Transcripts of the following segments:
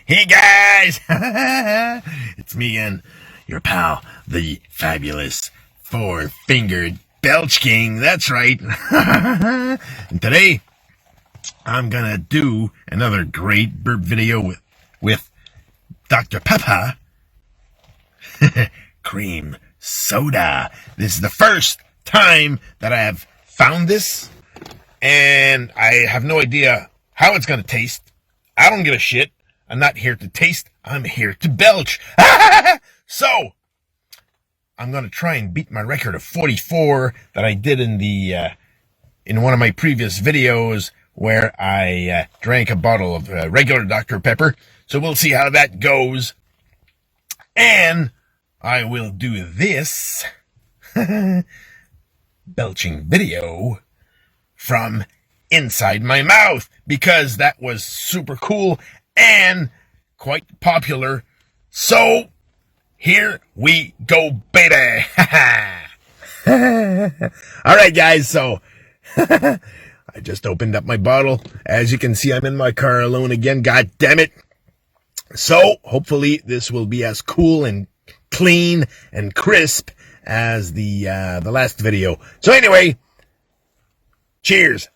Hey guys, it's me again, your pal, the fabulous four-fingered Belch King. That's right. And today, I'm gonna do another great burp video with Dr. Pepper cream soda. This is the first time that I have found this, and I have no idea how it's gonna taste. I don't give a shit. I'm not here to taste. I'm here to belch. So, I'm going to try and beat my record of 44 that I did in one of my previous videos where I drank a bottle of regular Dr. Pepper. So we'll see how that goes. And I will do this belching video from inside my mouth, because that was super cool and quite popular. So here we go, baby. All right, guys, so I just opened up my bottle. As you can see, I'm in my car alone again. God damn it. So hopefully this will be as cool and clean and crisp as the last video. So anyway, cheers.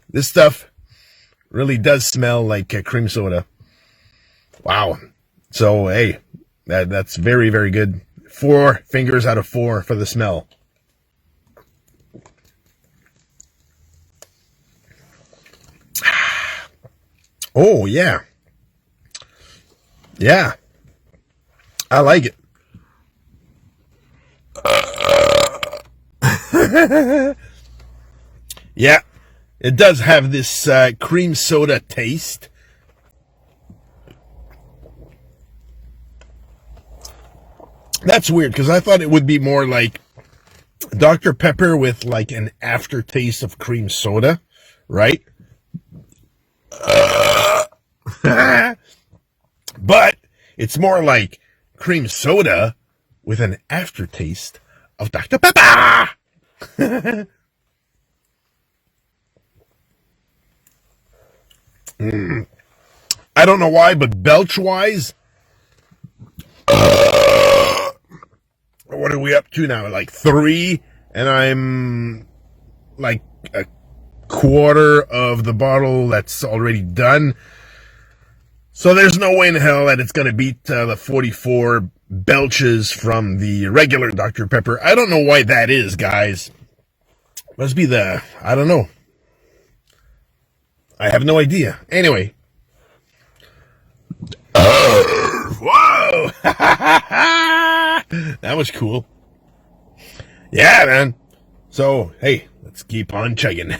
This stuff really does smell like cream soda. Wow. So, hey, that's very, very good. 4 fingers out of 4 for the smell. Oh, yeah. Yeah. I like it. Yeah. It does have this cream soda taste. That's weird, because I thought it would be more like Dr. Pepper with like an aftertaste of cream soda, right? But it's more like cream soda with an aftertaste of Dr. Pepper. I don't know why, but belch-wise, what are we up to now? Like 3, and I'm like a quarter of the bottle that's already done. So there's no way in hell that it's going to beat the 44 belches from the regular Dr. Pepper. I don't know why that is, guys. Must be I don't know. I have no idea. Anyway. Whoa! That was cool. Yeah, man. So, hey, let's keep on chugging.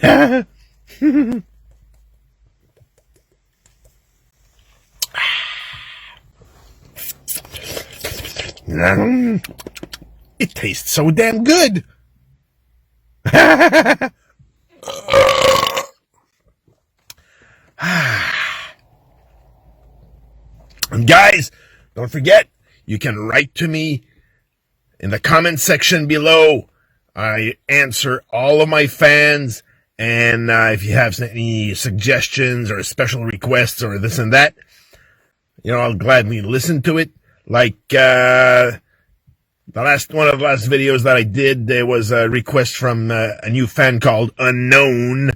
It tastes so damn good. And guys, don't forget, you can write to me in the comment section below. I answer all of my fans, and if you have any suggestions or special requests or this and that, I'll gladly listen to it. Like one of the last videos that I did, there was a request from a new fan called Unknown,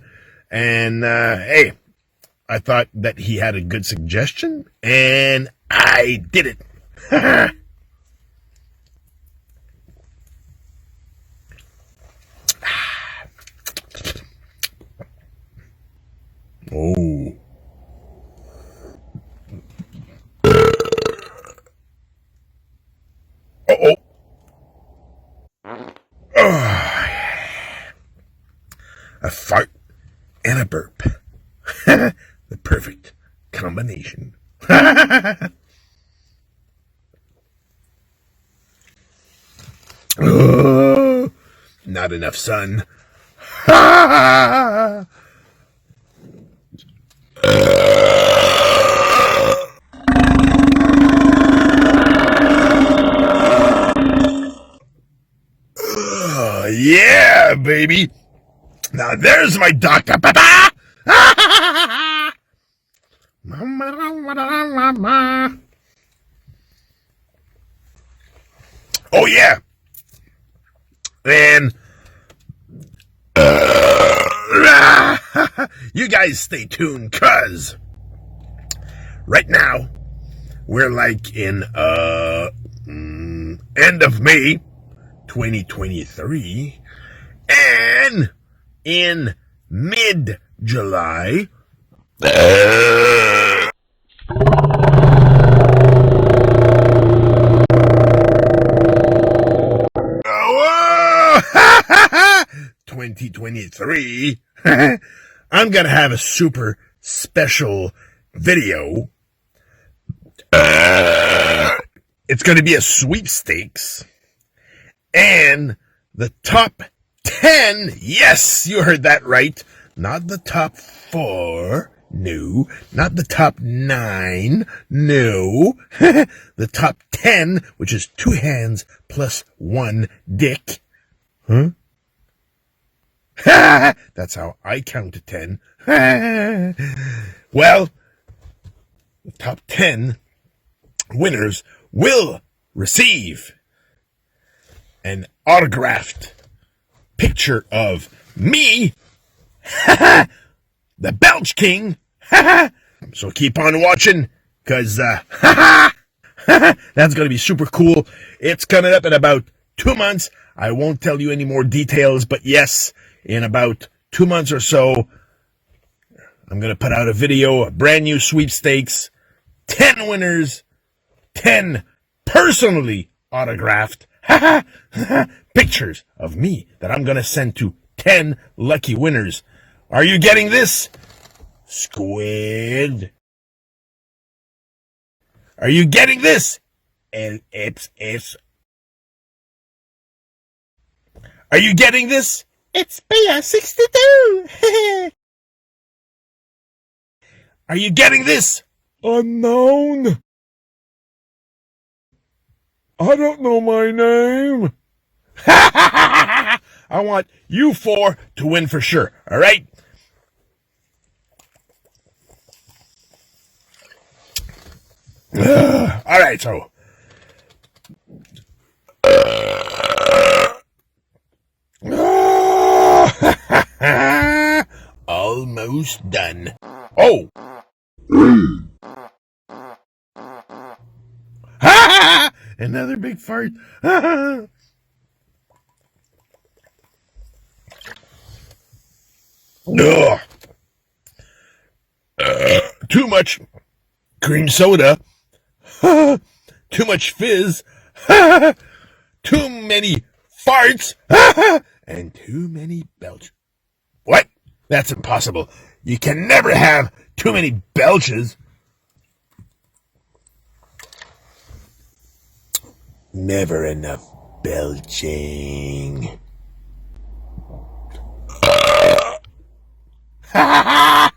and hey, I thought that he had a good suggestion, and I did it. Oh. Uh-oh. A fart and a burp. The perfect combination. Not enough sun. Yeah, baby. Now there's my Dr. Pepper. Oh, yeah. And you guys stay tuned, cuz right now we're like in end of May 2023, and in mid-July oh, 2023, I'm gonna have a super special video. It's gonna be a sweepstakes, and the top 10, yes, you heard that right, not the top 4, no, not the top 9, no, the top 10, which is 2 hands plus 1 dick. Huh? That's how I count to 10. Well, the top 10 winners will receive an autographed picture of me, the Belch King. So keep on watching, because that's going to be super cool. It's coming up in about 2 months. I won't tell you any more details, but yes, in about 2 months or so, I'm going to put out a video, a brand new sweepstakes, 10 winners, 10 personally autographed pictures of me that I'm going to send to 10 lucky winners. Are you getting this? Squid. Are you getting this? It's. Are you getting this? It's Beer 62. Are you getting this? Unknown. I don't know my name. I want you 4 to win for sure. All right? All right, so. Almost done. Oh. Another big fart. Too much cream soda. Too much fizz. Too many farts. And too many belches. What? That's impossible. You can never have too many belches. Never enough belching. Huh?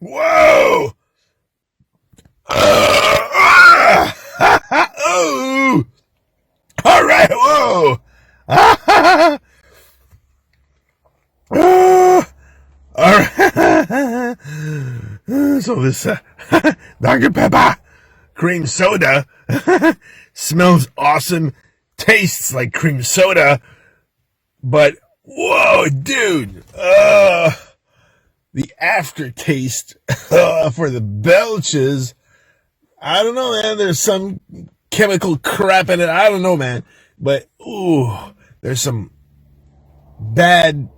Whoa! Oh! All right, whoa! All right. So this Dr. Pepper cream soda smells awesome, tastes like cream soda, but whoa, dude! The aftertaste for the Belches, I don't know, man. There's some chemical crap in it. I don't know, man. But, ooh, there's some bad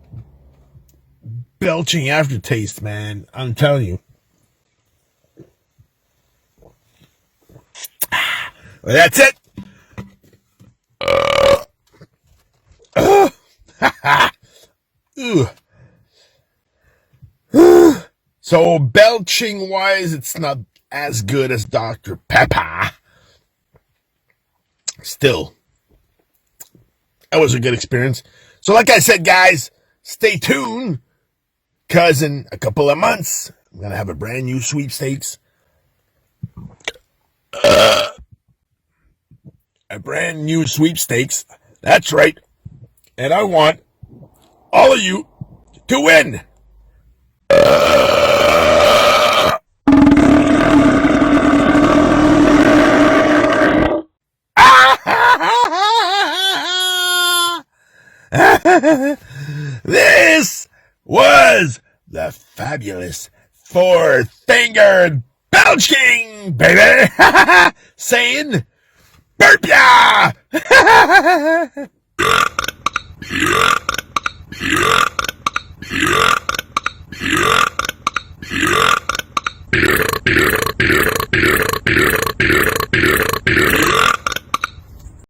belching aftertaste, man. I'm telling you. Well, that's it. So belching wise, it's not as good as Dr. Pepper. Still, that was a good experience. So like I said, guys, stay tuned, because in a couple of months, I'm going to have a brand new sweepstakes. A brand new sweepstakes. That's right. And I want all of you to win. This was the fabulous four-fingered belching, baby. Saying, burp ya!